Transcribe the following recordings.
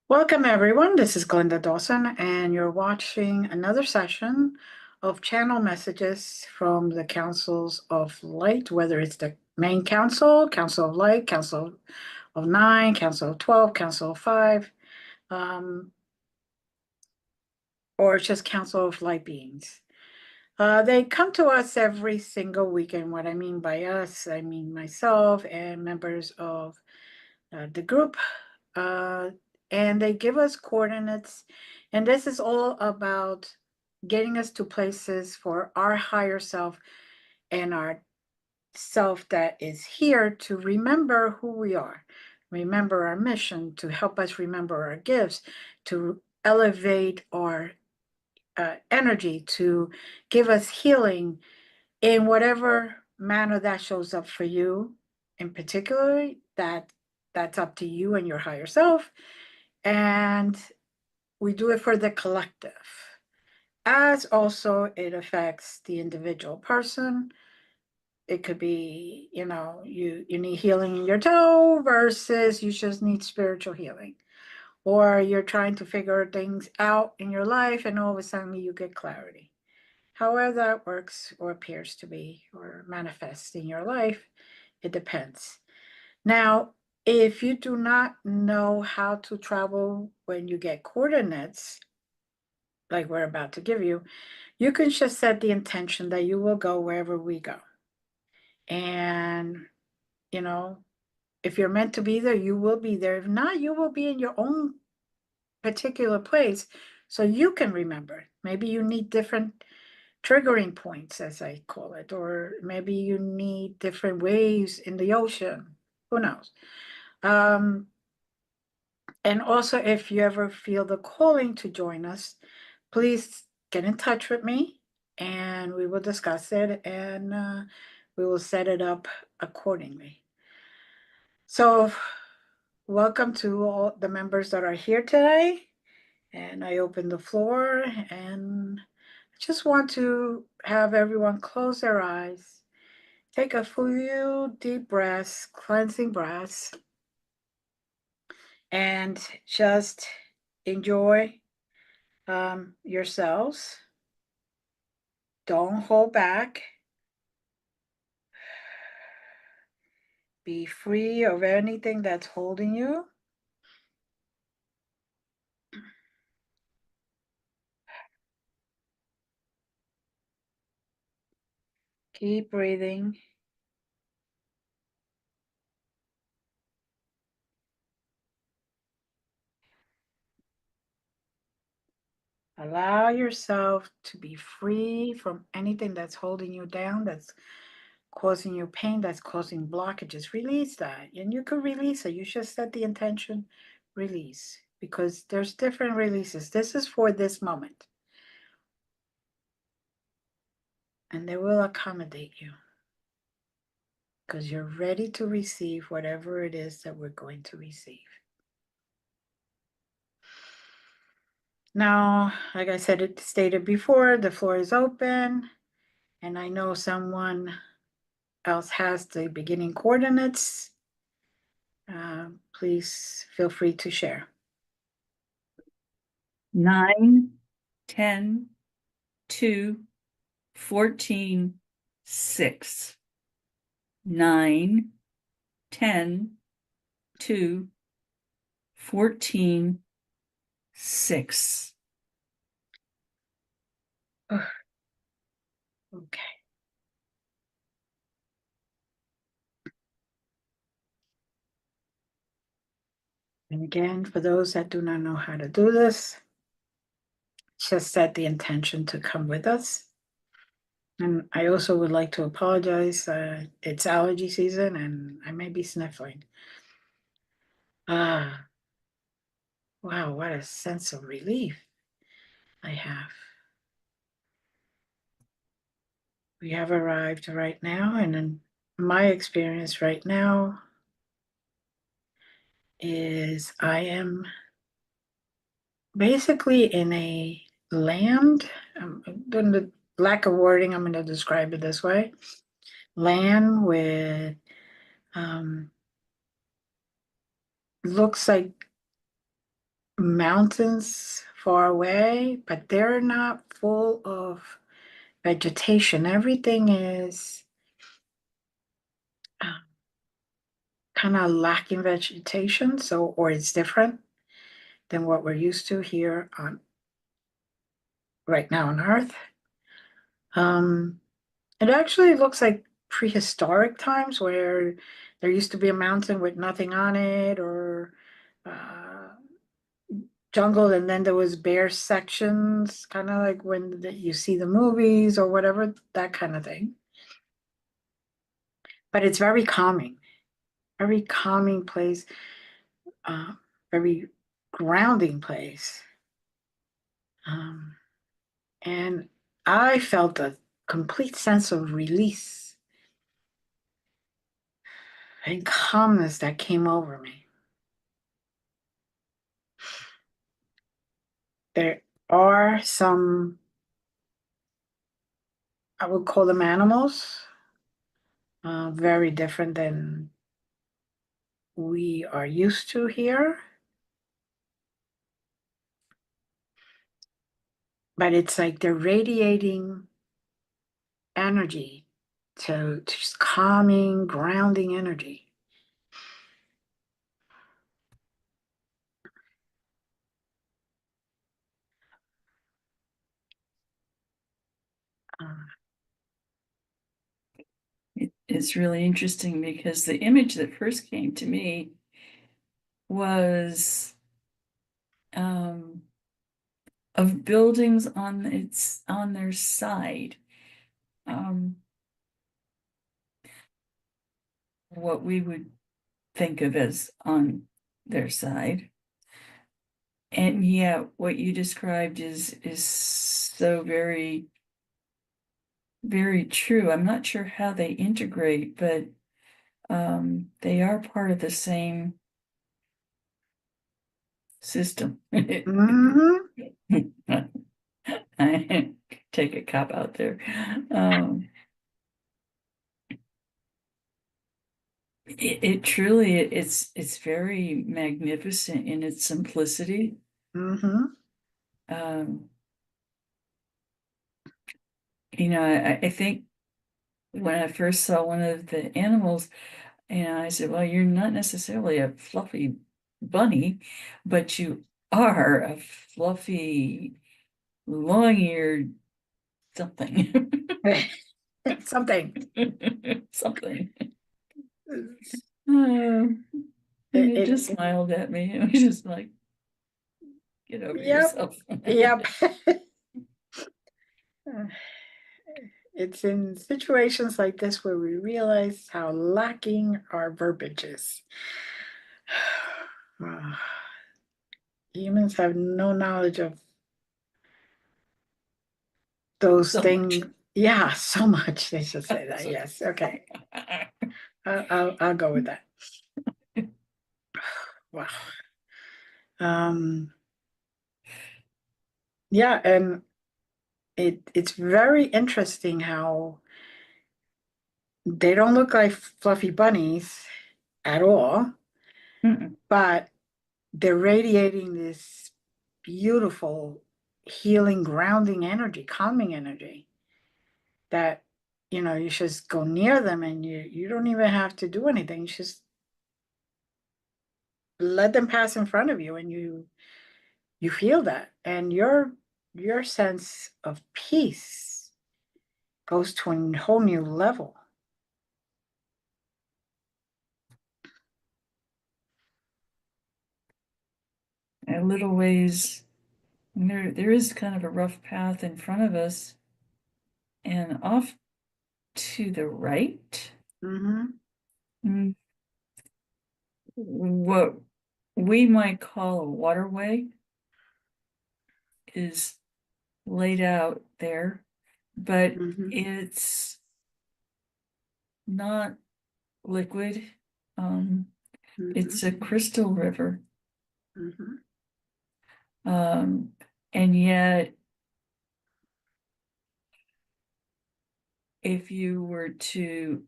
Welcome, everyone. This is Glenda Dawson, and you're watching another session of channel messages from the Councils of Light, whether it's the main council, Council of Light, Council of 9, Council of 12, Council of 5, or just Council of Light Beings. They come to us every single weekend. What I mean by us, I mean myself and members of the group. And they give us coordinates. And this is all about getting us to places for our higher self and our self that is here to remember who we are, remember our mission, to help us remember our gifts, to elevate our energy, to give us healing in whatever manner that shows up for you. In particular, that's up to you and your higher self. And we do it for the collective, as also it affects the individual person. It could be, you need healing in your toe versus you just need spiritual healing. Or you're trying to figure things out in your life and all of a sudden you get clarity. However that works or appears to be or manifests in your life, it depends. Now, if you do not know how to travel when you get coordinates, like we're about to give you, you can just set the intention that you will go wherever we go. And, if you're meant to be there, you will be there. If not, you will be in your own particular place so you can remember. Maybe you need different triggering points, as I call it, or maybe you need different waves in the ocean. Who knows? And also, if you ever feel the calling to join us, please get in touch with me and we will discuss it and we will set it up accordingly. So, welcome to all the members that are here today. And I open the floor and I just want to have everyone close their eyes, take a few deep breaths, cleansing breaths, and just enjoy yourselves. Don't hold back. Be free of anything that's holding you. Keep breathing. Allow yourself to be free from anything that's holding you down, that's causing you pain, that's causing blockages. Release that. And you can release it. You just set the intention, release. Because there's different releases. This is for this moment. And they will accommodate you. Because you're ready to receive whatever it is that we're going to receive. Now, like I said, it stated before, the floor is open. And I know someone else has the beginning coordinates. Please feel free to share. 9, 10, 2, 14, 6. 9, 10, 2, 14, 6. Ugh. Okay. And again, for those that do not know how to do this, just set the intention to come with us. And I also would like to apologize. It's allergy season and I may be sniffling. Ah, wow, what a sense of relief I have. We have arrived right now, and in my experience right now is I am basically in a land. Doing the lack of wording, I'm going to describe it this way: land with um, looks like mountains far away, but they're not full of vegetation. Everything is kind of lacking vegetation, so or it's different than what we're used to here on right now on Earth. Um, it actually looks like prehistoric times where there used to be a mountain with nothing on it, or jungle, and then there was bare sections, kind of like when you see the movies or whatever, that kind of thing. But it's very calming place, uh, very grounding place. Um, and I felt a complete sense of release and calmness that came over me. There are some, I would call them animals, very different than we are used to here. But it's like they're radiating energy to just calming, grounding energy. Uh, It's really interesting because the image that first came to me was of buildings on their side. What we would think of as on their side. And yeah, what you described is so very, very true. I'm not sure how they integrate, but they are part of the same system. mhm. I take a cop out there. It truly it's very magnificent in its simplicity. Mhm. Um, I think when I first saw one of the animals, and I said, well, you're not necessarily a fluffy bunny, but you are a fluffy, long-eared something. Something. Something. It, And it it, just smiled at me. It was just like, get over yep. yourself. Yep. It's in situations like this where we realize how lacking our verbiage is. Humans have no knowledge of those So much. things. Yeah, so much. They should say that. Yes. Okay. I'll go with that. Wow. Um, yeah, and it's very interesting how they don't look like fluffy bunnies at all, Mm-mm. but they're radiating this beautiful healing, grounding energy, calming energy that you just go near them and you don't even have to do anything. You just let them pass in front of you, and you feel that, and your sense of peace goes to a whole new level. A little ways, there is kind of a rough path in front of us, and off to the right, Mm-hmm. what we might call a waterway is laid out there, but Mm-hmm. it's not liquid. It's a crystal river. Mm-hmm. And yet, if you were to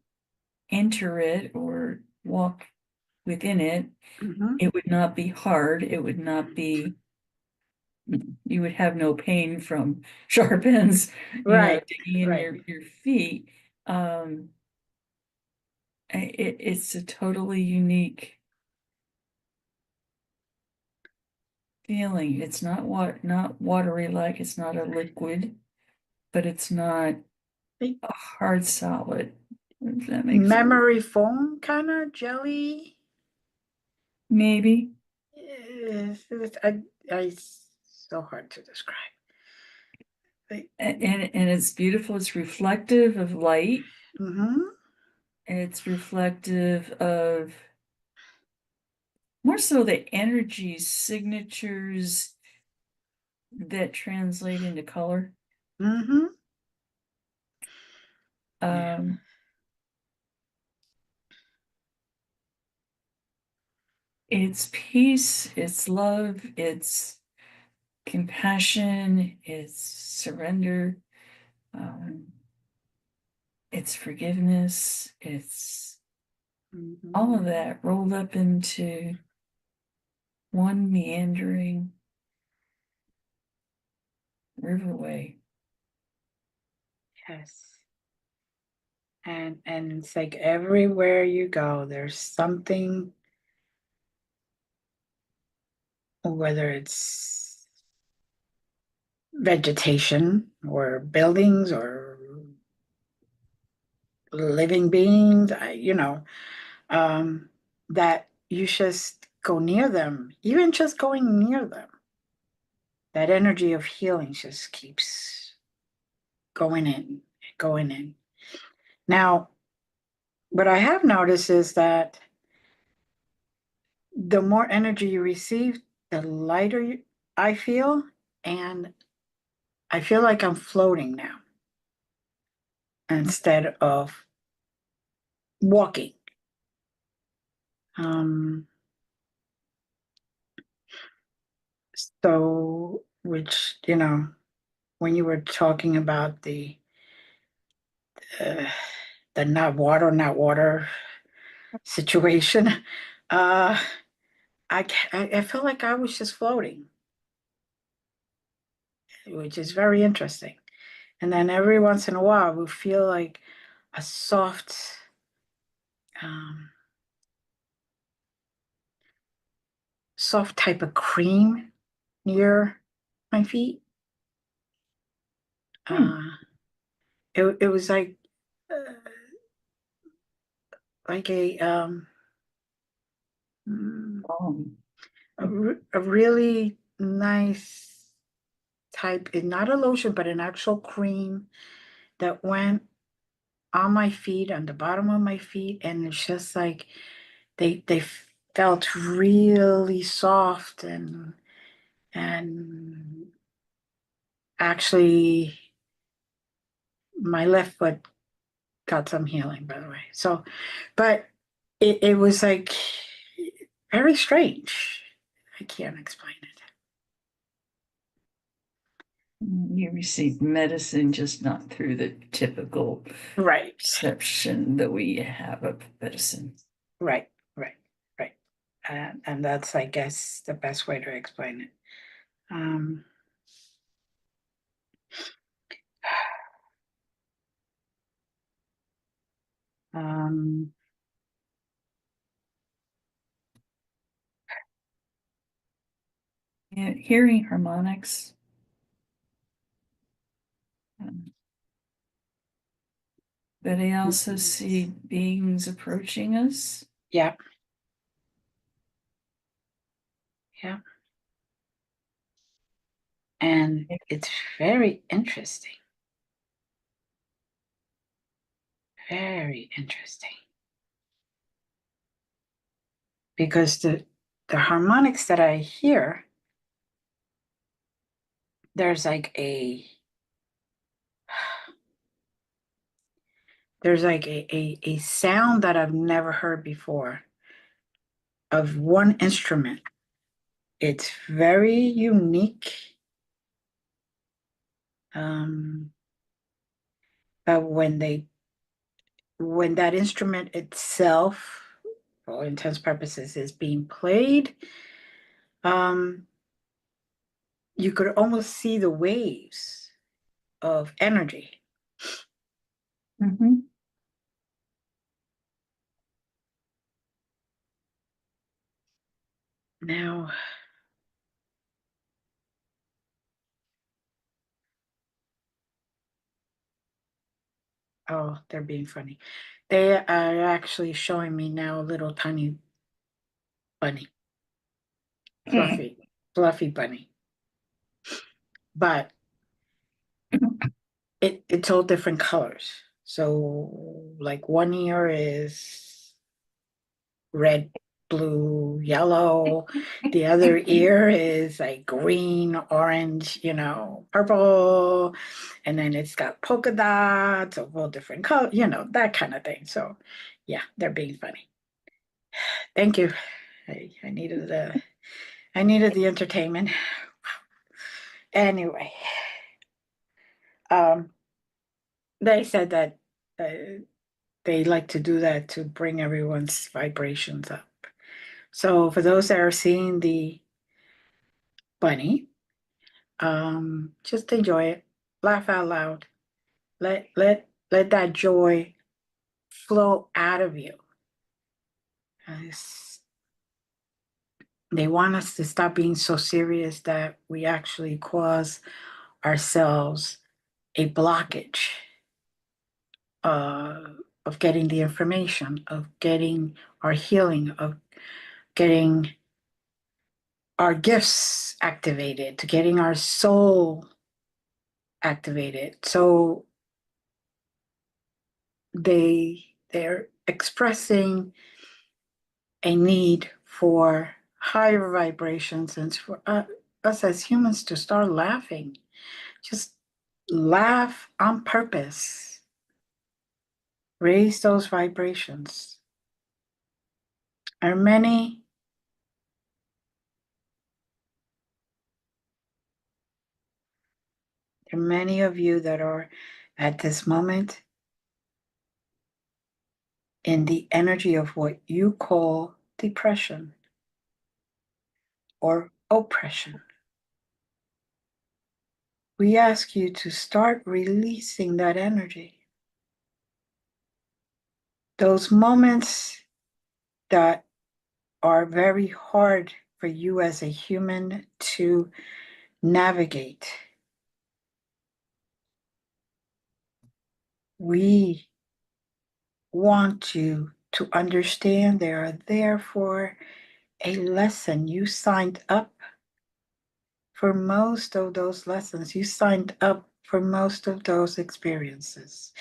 enter it or walk within it, Mm-hmm. it would not be hard. It would not be, you would have no pain from sharp ends, Right, digging in right. your feet. Um, it's a totally unique feeling. It's not not watery, like it's not a liquid, but it's not a hard solid. If that makes sense. Memory foam kind of jelly. Maybe. It's so hard to describe. And it's beautiful. It's reflective of light. Mm-hmm. It's reflective of more so the energy signatures that translate into color. Mm-hmm. Yeah. Um, it's peace, it's love, it's compassion, it's surrender, um, it's forgiveness, it's all of Mm-hmm. that rolled up into one meandering riverway. Yes. And it's like everywhere you go, there's something, whether it's vegetation or buildings or living beings, um, that you just go near them, even just going near them. That energy of healing just keeps going in, going in. Now, what I have noticed is that the more energy you receive, the lighter I feel, and I feel like I'm floating now instead of walking. Um, so, which, when you were talking about uh, the not water situation, uh, I felt like I was just floating, which is very interesting. And then every once in a while, we feel like a um, soft type of cream near my feet. Hmm. Uh, it was uh, like mm, Um, a really nice type, not a lotion, but an actual cream that went on my feet, on the bottom of my feet, and it's just like they felt really soft and actually my left foot got some healing, by the way. So, but it was like very strange. I can't explain it. you receive medicine, just not through the typical Right, perception that we have of medicine. right, right, right. And that's, I guess, the best way to explain it. Um, um, Yeah, hearing harmonics. But I also see beings approaching us. Yeah. Yeah. And it's very interesting. Very interesting. Because the harmonics that I hear, there's like a a sound that I've never heard before of one instrument. It's very unique. But when that instrument itself, for all intents purposes, is being played, um, you could almost see the waves of energy. Mm-hmm. Now, oh, they're being funny. They are actually showing me now a little tiny bunny, fluffy bunny. But it's all different colors. So, like one ear is red, blue, yellow. The other ear is like green, orange, purple. And then it's got polka dots of all different colors, that kind of thing. So, yeah, they're being funny. Thank you. I needed the entertainment. Anyway, um, they said that they like to do that to bring everyone's vibrations up. So for those that are seeing the bunny, just enjoy it, laugh out loud, let that joy flow out of you. They want us to stop being so serious that we actually cause ourselves a blockage uh, of getting the information, of getting our healing, of getting our gifts activated, to getting our soul activated. So they're expressing a need for higher vibrations and for us as humans to start laughing. Just laugh on purpose. Raise those vibrations. Are there are many of you that are at this moment in the energy of what you call depression or oppression. We ask you to start releasing that energy. Those moments that are very hard for you as a human to navigate. We want you to understand they are there for a lesson. You signed up for most of those lessons. You signed up for most of those experiences.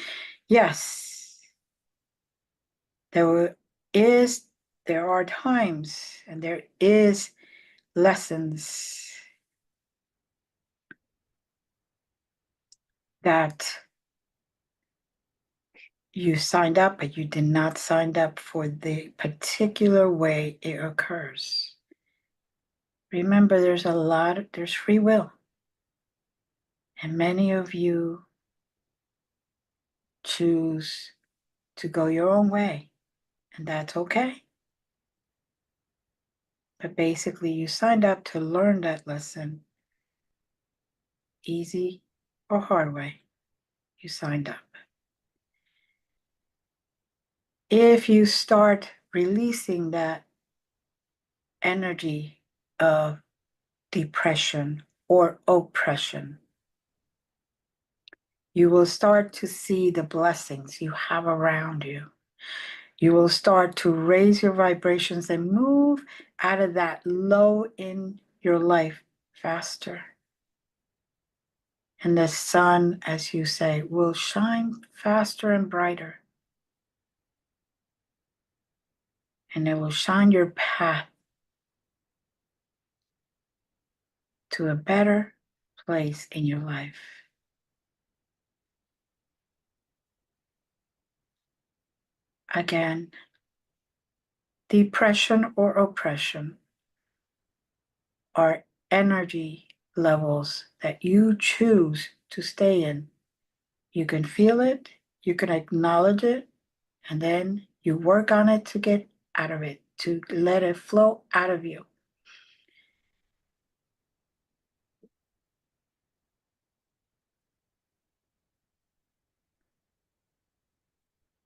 Yes, there is, there are times and there is lessons that you signed up, but you did not sign up for the particular way it occurs. Remember, there's free will. And many of you choose to go your own way, and that's okay. But basically, you signed up to learn that lesson, easy or hard way. You signed up. If you start releasing that energy of depression or oppression. You will start to see the blessings you have around you. You will start to raise your vibrations and move out of that low in your life faster. And the sun, as you say, will shine faster and brighter. And it will shine your path to a better place in your life. Again, depression or oppression are energy levels that you choose to stay in. You can feel it, you can acknowledge it, and then you work on it to get out of it, to let it flow out of you.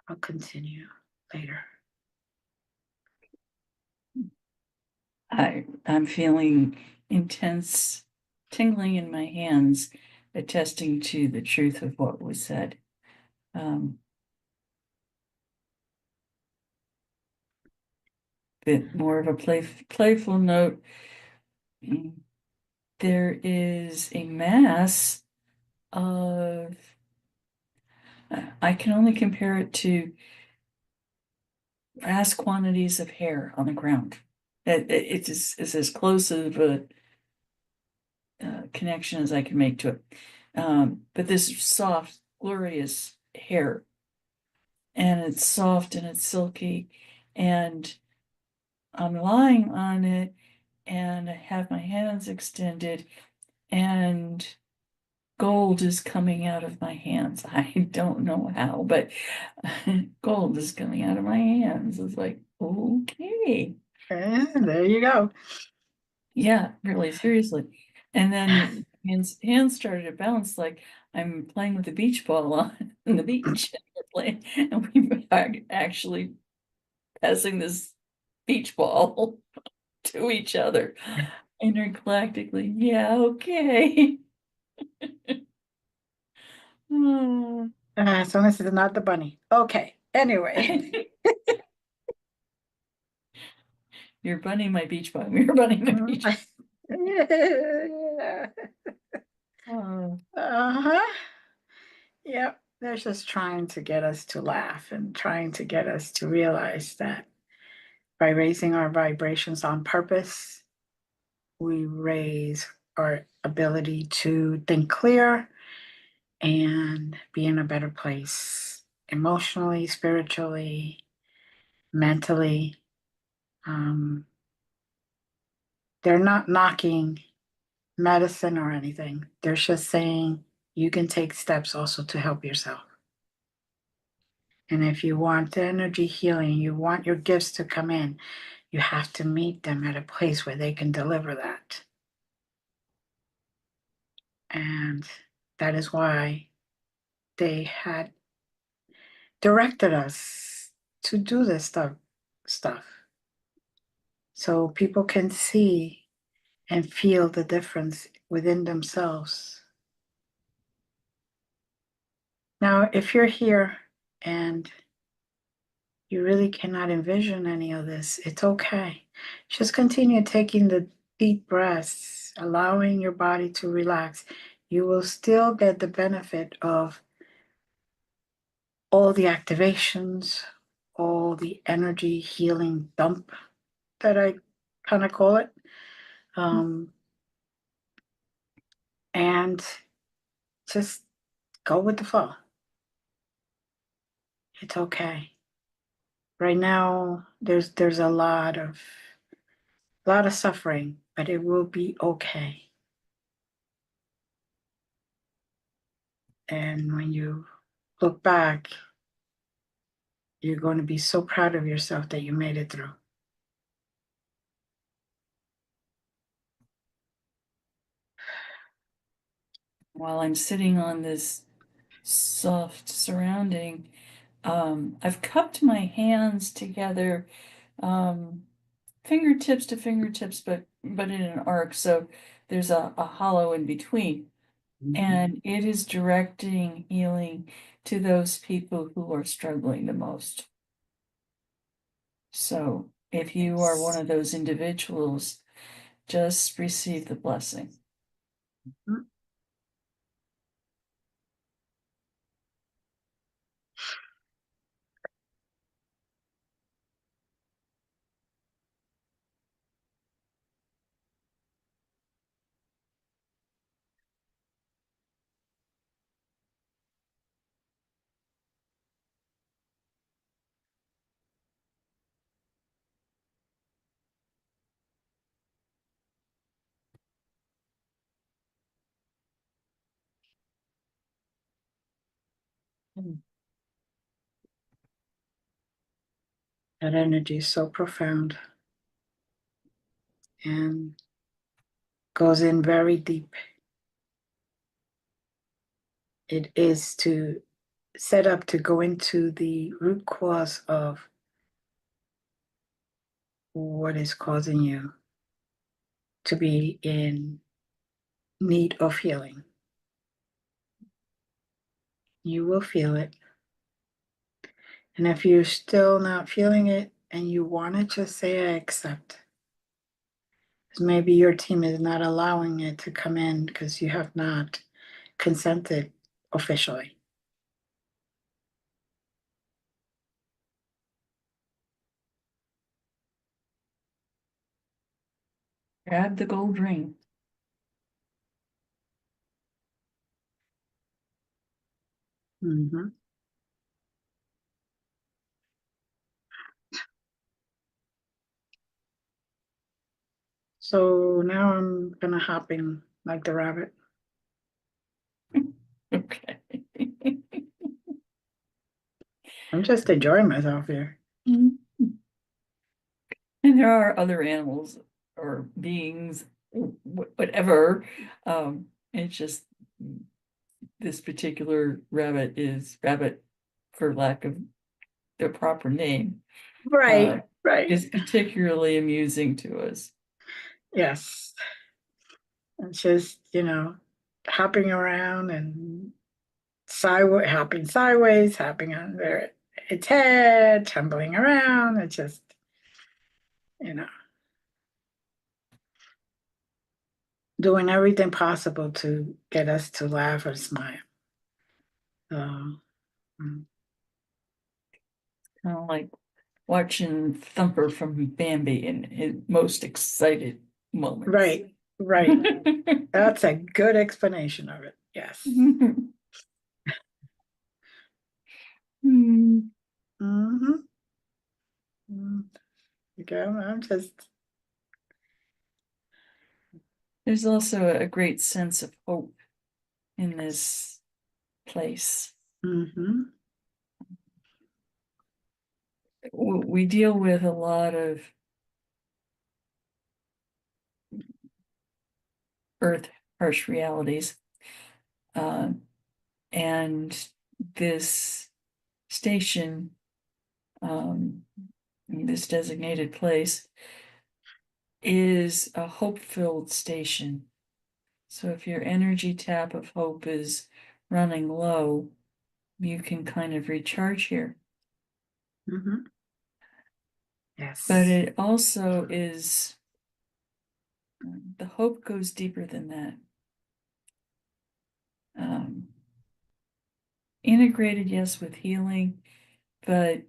I'll continue later. I'm feeling intense tingling in my hands, attesting to the truth of what was said. Bit more of a playful note. There is a mass of, I can only compare it to vast quantities of hair on the ground. It is as close of a connection as I can make to it. But this soft, glorious hair, and it's soft and it's silky, and I'm lying on it, and I have my hands extended, and gold is coming out of my hands. I don't know how, but gold is coming out of my hands. It's like, okay. And there you go. Yeah, really, seriously. And then hands started to bounce like I'm playing with a beach ball on the beach. We're playing, and we are actually passing this beach ball to each other intergalactically. Yeah, okay. Hmm. As long as it's not the bunny. Okay. Anyway. You're bunny my beach bum. You're bunny my beach. Yeah. Oh. Uh-huh. Yep. They're just trying to get us to laugh and trying to get us to realize that by raising our vibrations on purpose, we raise our ability to think clear and be in a better place emotionally, spiritually, mentally. They're not knocking medicine or anything. They're just saying you can take steps also to help yourself. And if you want energy healing, you want your gifts to come in, you have to meet them at a place where they can deliver that. And that is why they had directed us to do this stuff so people can see and feel the difference within themselves. Now, if you're here and you really cannot envision any of this, it's okay. Just continue taking the deep breaths, allowing your body to relax. You will still get the benefit of all the activations, all the energy healing dump that I kind of call it. And just go with the flow. It's okay. Right now, there's a lot of suffering, but it will be okay. And when you look back, you're going to be so proud of yourself that you made it through. While I'm sitting on this soft surrounding, I've cupped my hands together, fingertips to fingertips, but in an arc. So there's a hollow in between. And it is directing healing to those people who are struggling the most. So if you are one of those individuals, just receive the blessing. Mhm. That energy is so profound and goes in very deep. It is to set up to go into the root cause of what is causing you to be in need of healing. You will feel it. And if you're still not feeling it and you want to just say, I accept. Because maybe your team is not allowing it to come in because you have not consented officially. Grab the gold ring. Mm-hmm. So now I'm going to hop in like the rabbit. Okay. I'm just enjoying myself here. And there are other animals or beings, whatever. It's just this particular rabbit is rabbit, for lack of the proper name, Right, right. is particularly amusing to us. Yes. It's just, hopping around and sideways, hopping sideways, hopping under its head, tumbling around. It's just, you know, doing everything possible to get us to laugh or smile. So, mm, Kind of like watching Thumper from Bambi in his most excited moments. right, right. That's a good explanation of it. Yes. Hmm. Mm-hmm. Okay, I'm just, There's also a great sense of hope in this place. mm-hmm. We deal with a lot of earth harsh realities, and this station, this designated place, is a hope-filled station. So if your energy tap of hope is running low, you can kind of recharge here. Mm-hmm. Yes. But it also is, the hope goes deeper than that. Integrated, yes, with healing, but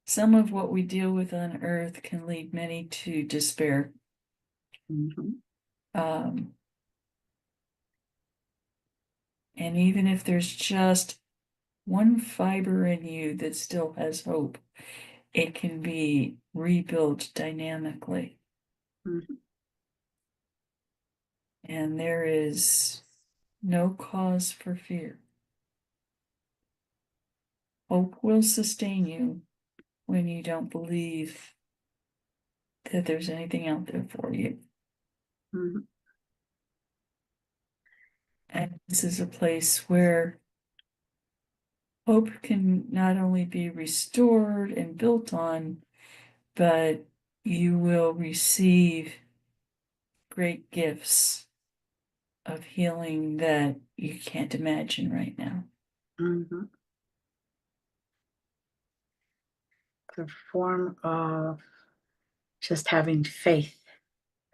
some of what we deal with on earth can lead many to despair. Mm-hmm. And even if there's just one fiber in you that still has hope, it can be rebuilt dynamically. Mm-hmm. And there is no cause for fear. Hope will sustain you when you don't believe that there's anything out there for you. Mm-hmm. And this is a place where hope can not only be restored and built on, but you will receive great gifts of healing that you can't imagine right now. Mm-hmm. The form of just having faith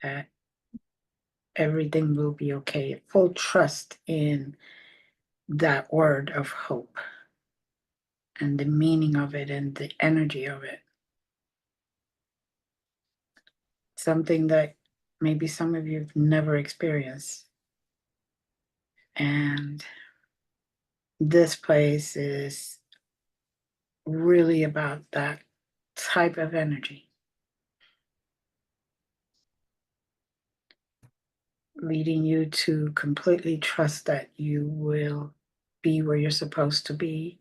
that everything will be okay, full trust in that word of hope and the meaning of it and the energy of it. Something that maybe some of you have never experienced. And this place is really about that type of energy, leading you to completely trust that you will be where you're supposed to be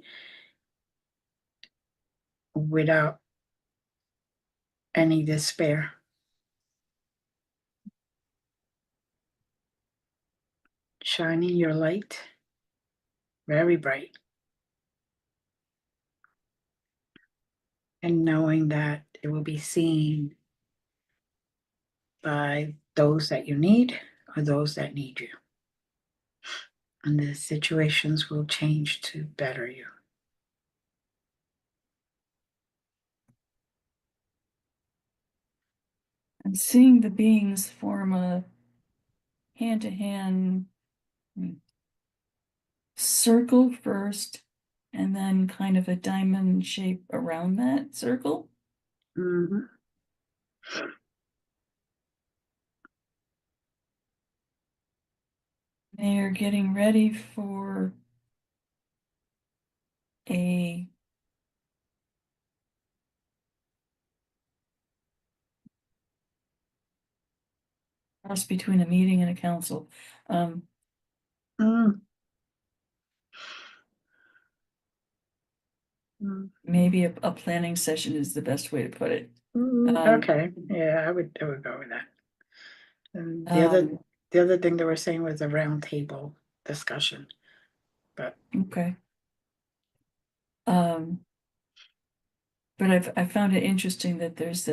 without any despair. Shining your light very bright. And knowing that it will be seen by those that you need or those that need you. And the situations will change to better you. And seeing the beings form a hand-to-hand circle first, and then kind of a diamond shape around that circle. Mm-hmm. They are getting ready for a cross between a meeting and a council. Mm. Mm. Maybe a planning session is the best way to put it. Okay, yeah, I would go with that. And the other thing they were saying was a round table discussion, but Okay. But I found it interesting that there's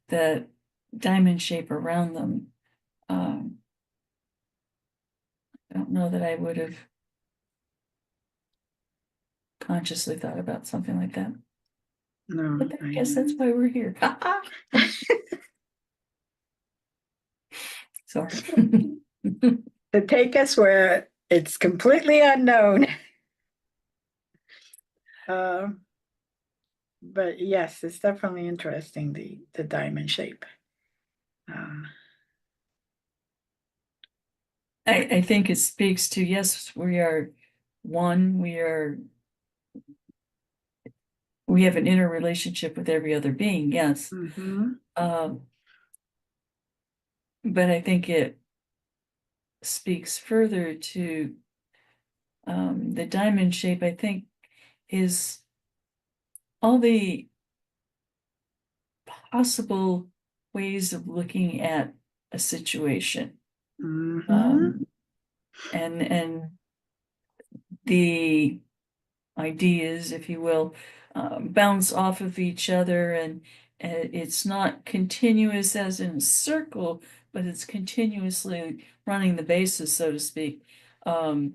that diamond shape around them. I don't know that I would have consciously thought about something like that. no, But I guess that's why we're here. Sorry. to take us where it's completely unknown. But yes, it's definitely interesting, the diamond shape. I think it speaks to, yes, we are one, we have an inner relationship with every other being, yes. Mm-hmm. But I think it speaks further to the diamond shape, I think, is all the possible ways of looking at a situation. Mm-hmm. And the ideas, if you will, bounce off of each other, and it's not continuous as in a circle, but it's continuously running the bases, so to speak, and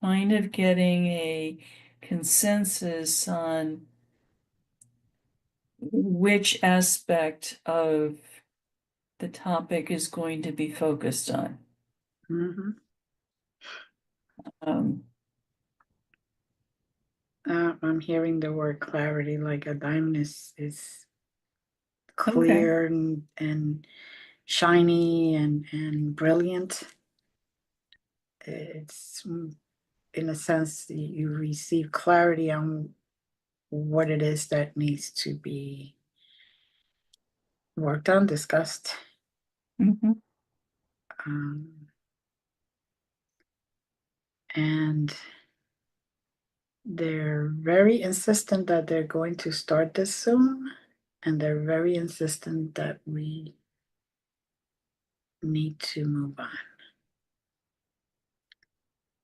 kind of getting a consensus on which aspect of the topic is going to be focused on. Mm-hmm. Um, I'm hearing the word clarity, like a diamond is okay. clear and shiny and brilliant. It's in a sense you receive clarity on what it is that needs to be worked on, discussed. Mhm. Um, and they're very insistent that they're going to start this soon, and they're very insistent that we need to move on.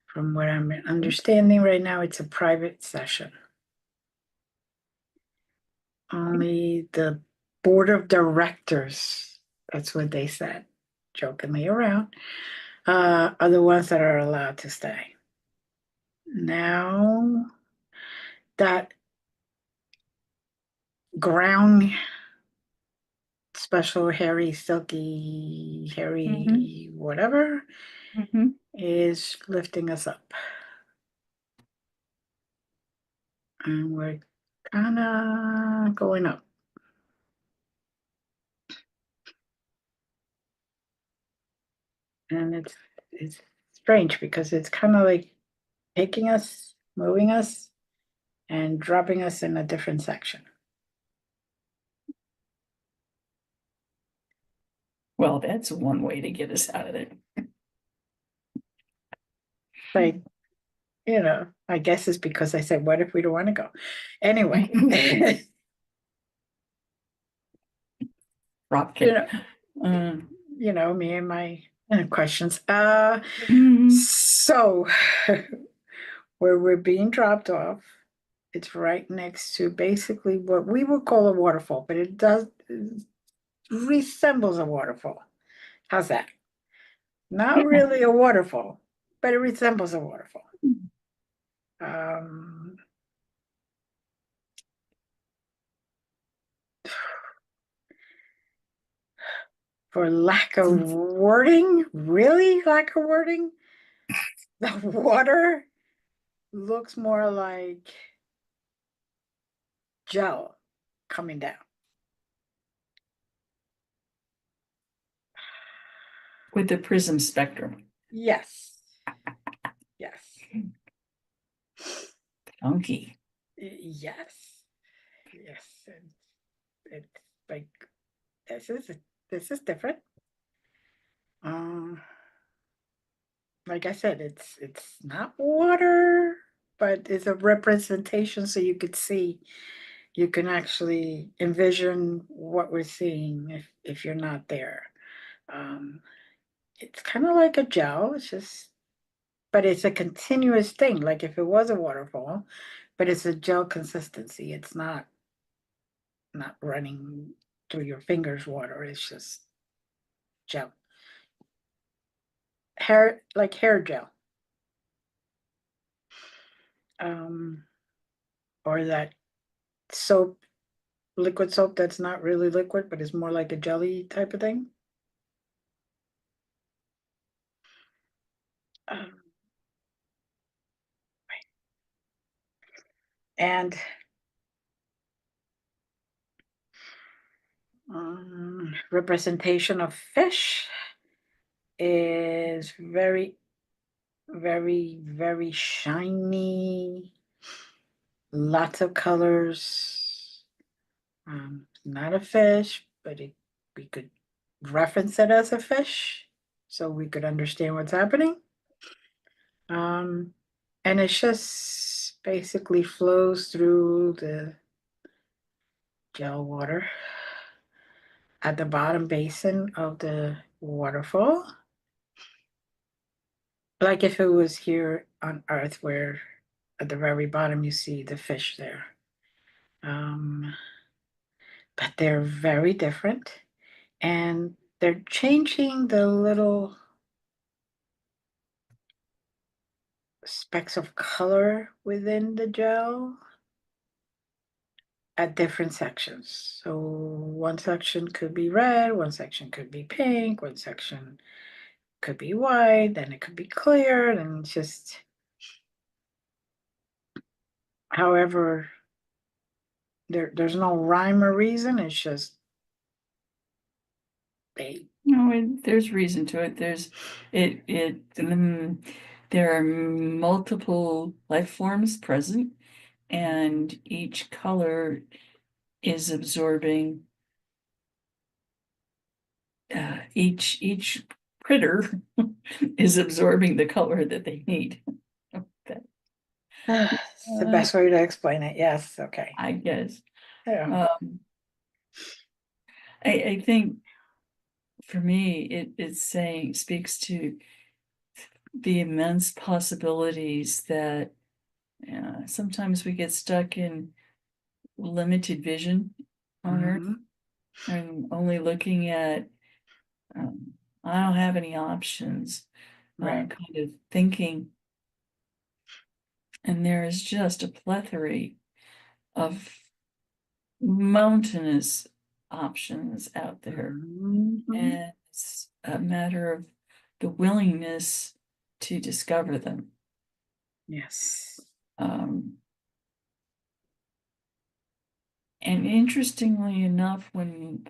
From what I'm understanding right now, it's a private session. Only the board of directors That's what they said, jokingly around, are the ones that are allowed to stay. Now that ground special hairy, silky, hairy, whatever is lifting us up. And we're kind of going up. And it's strange because it's kind of like taking us, moving us, and dropping us in a different section. Well, that's one way to get us out of it. Like, I guess it's because I said, what if we don't want to go? Anyway. Drop you kick. know, me and my questions. Mhm. So where we're being dropped off, it's right next to basically what we would call a waterfall, but it resembles a waterfall. How's that? Not really a waterfall, but it resembles a waterfall. For lack of wording, really lack of wording, the water looks more like gel coming down. With the prism spectrum. Yes. Yes. Funky. Yes. Yes. And it's like this is different. Like I said, it's not water, but it's a representation so you could see, you can actually envision what we're seeing if you're not there. It's kind of like a gel, but it's a continuous thing, like if it was a waterfall, but it's a gel consistency. It's not running through your fingers water, it's just gel. Like hair gel. Or that soap, liquid soap that's not really liquid, but is more like a jelly type of thing. And representation of fish is very, very, very shiny, lots of colors. Not a fish, but we could reference it as a fish so we could understand what's happening. And it just basically flows through the gel water at the bottom basin of the waterfall. Like if it was here on Earth, where at the very bottom you see the fish there. But they're very different, and they're changing the little specks of color within the gel at different sections. So one section could be red, one section could be pink, one section could be white, then it could be clear, and just however, there's no rhyme or reason, it's just they. No, there's reason to it. There are multiple life forms present, and each color is absorbing. Each critter is absorbing the color that they need. It's the best way to explain it. Yes, okay. I guess. Yeah. I think for me, speaks to the immense possibilities that sometimes we get stuck in limited vision on Earth Mhm. and only looking at I don't have any options, Right. kind of thinking. And there is just a plethora of mountainous options out there. Mhm. And it's a matter of the willingness to discover them. Yes. Um, and interestingly enough, when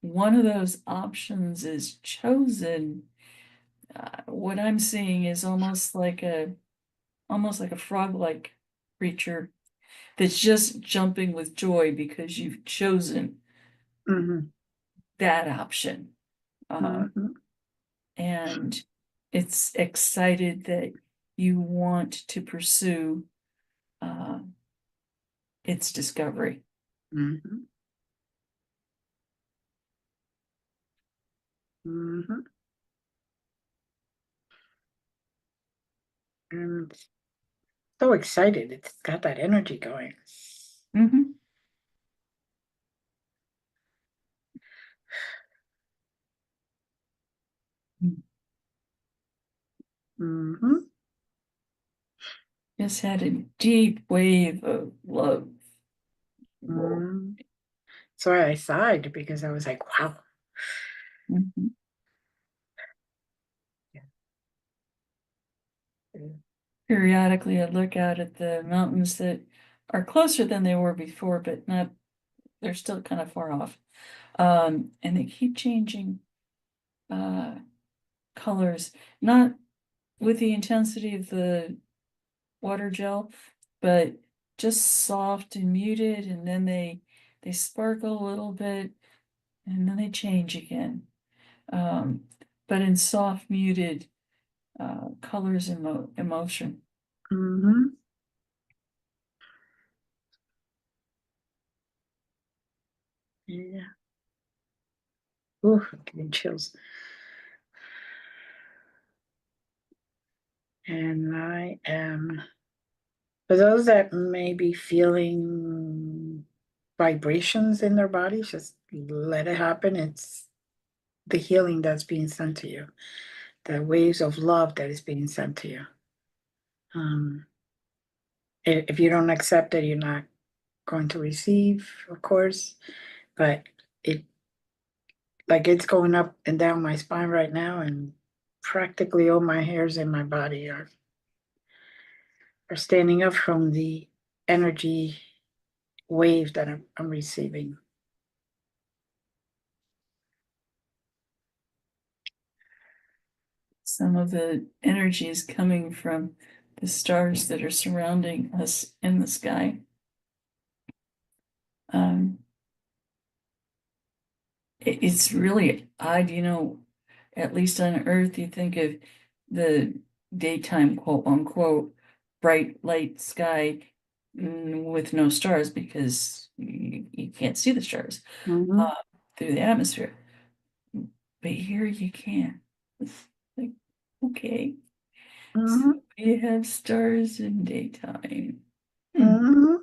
one of those options is chosen, what I'm seeing is almost like a frog-like creature that's just jumping with joy because you've chosen Mhm. that option. Uh, Mhm. and it's excited that you want to pursue uh, its discovery. Mhm. Mhm. And so excited. It's got that energy going. Mhm. Mhm. Just had a deep wave of love. Mhm. So I sighed because I was like, wow. Mhm. Periodically, I look out at the mountains that are closer than they were before, but not, they're still kind of far off. And they keep changing uh, colors, not with the intensity of the water gel, but just soft and muted, and then they sparkle a little bit, and then they change again. Um, but in soft, muted colors and emotion. Mhm. Yeah. Ooh, I'm getting chills. And I am, for those that may be feeling vibrations in their bodies, just let it happen. It's the healing that's being sent to you, the waves of love that is being sent to you. Um, if you don't accept it, you're not going to receive, of course, but it like it's going up and down my spine right now, and practically all my hairs in my body are standing up from the energy wave that I'm receiving. Some of the energy is coming from the stars that are surrounding us in the sky. Um, it's really odd, at least on Earth, you think of the daytime, quote unquote, bright light sky with no stars because you can't see the stars Mm-hmm. uh, through the atmosphere. But here you can. It's like, okay, so Mm-hmm. you have stars in daytime. Hmm. Mm-hmm.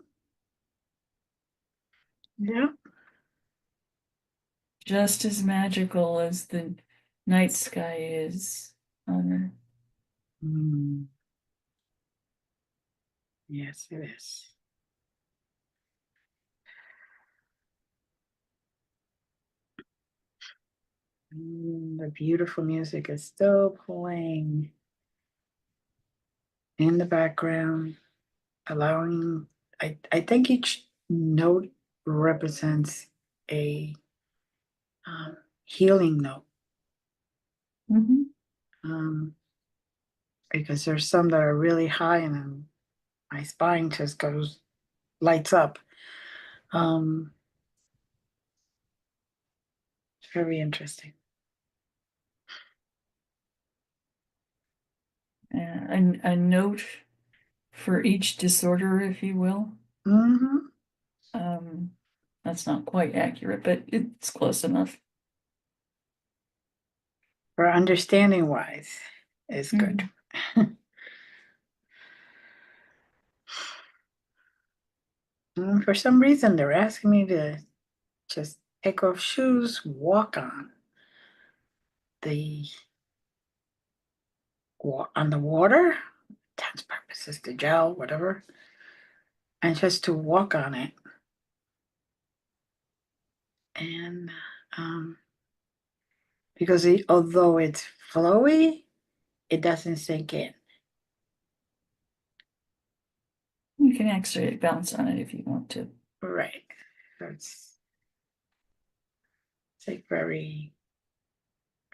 Yeah. Just as magical as the night sky is on Earth. Mm. Yes, it is. The beautiful music is still playing in the background, allowing, I think each note represents a healing note. Mhm. Um, because there's some that are really high and then my spine just goes lights up. Um, it's very interesting. A note for each disorder, if you will. Hmm. Um, that's not quite accurate, but it's close enough. For understanding wise is good. Mhm. For some reason, they're asking me to just take off shoes, walk on. on the water, intents purposes, the gel, whatever, and just to walk on it. And because although it's flowy, it doesn't sink in. You can actually bounce on it if you want to. Right. So it's like very,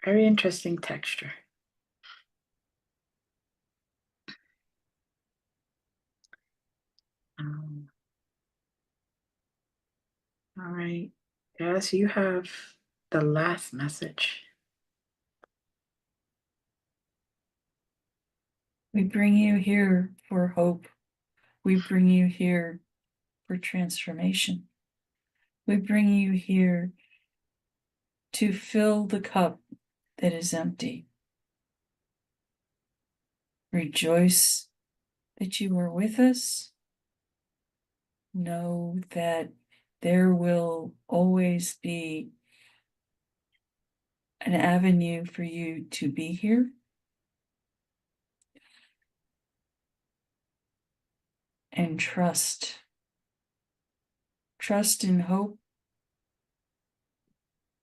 very interesting texture. All right. Yes, you have the last message. We bring you here for hope. We bring you here for transformation. We bring you here to fill the cup that is empty. Rejoice that you are with us. Know that there will always be an avenue for you to be here. And trust. Trust in hope.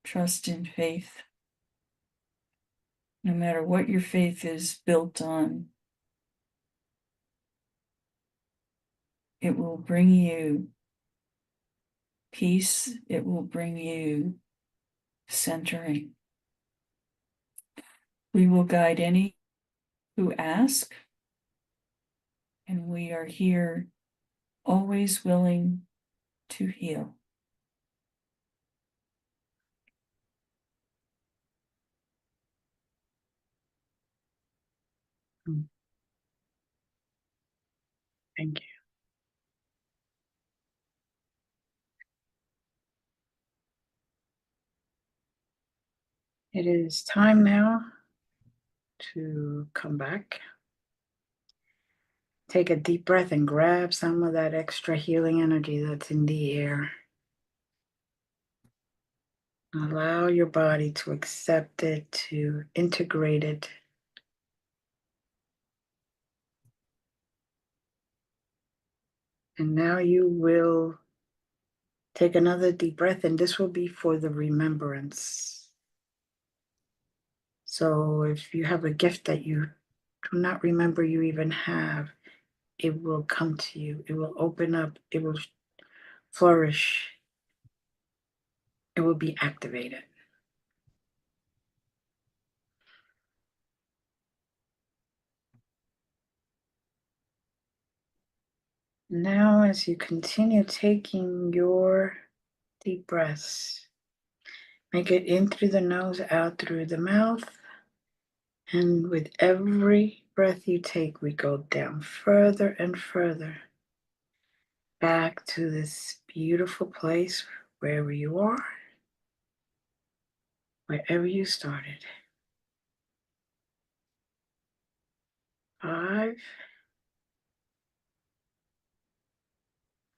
Trust in faith. No matter what your faith is built on, it will bring you peace. It will bring you centering. We will guide any who ask, and we are here always willing to heal. Thank you. It is time now to come back. Take a deep breath and grab some of that extra healing energy that's in the air. Allow your body to accept it, to integrate it. And now you will take another deep breath, and this will be for the remembrance. So if you have a gift that you do not remember you even have, it will come to you. It will open up. It will flourish. It will be activated. Now, as you continue taking your deep breaths, make it in through the nose, out through the mouth. And with every breath you take, we go down further and further back to this beautiful place wherever you are, wherever you started. 5,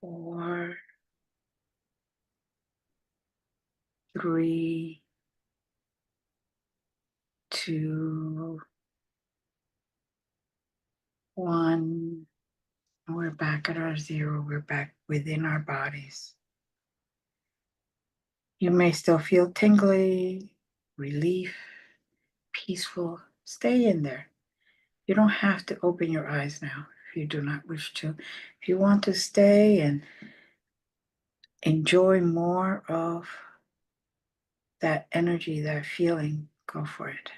4, 3, 2, 1. And we're back at our 0. We're back within our bodies. You may still feel tingly, relief, peaceful. Stay in there. You don't have to open your eyes now if you do not wish to. If you want to stay and enjoy more of that energy, that feeling, go for it.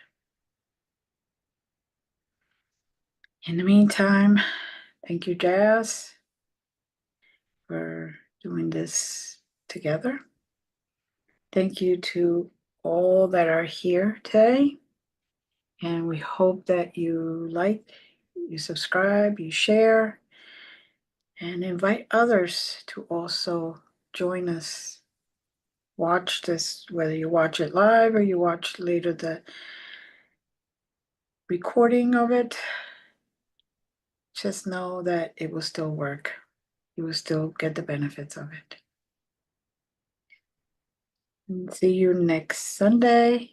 In the meantime, thank you, Jazz, for doing this together. Thank you to all that are here today. And we hope that you like, you subscribe, you share, and invite others to also join us. Watch this, whether you watch it live or you watch later the recording of it. Just know that it will still work. You will still get the benefits of it. And see you next Sunday.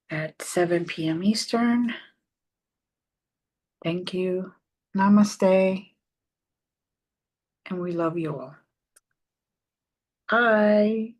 at 7 p.m. Eastern. Thank you. Namaste. And we love you all. Bye.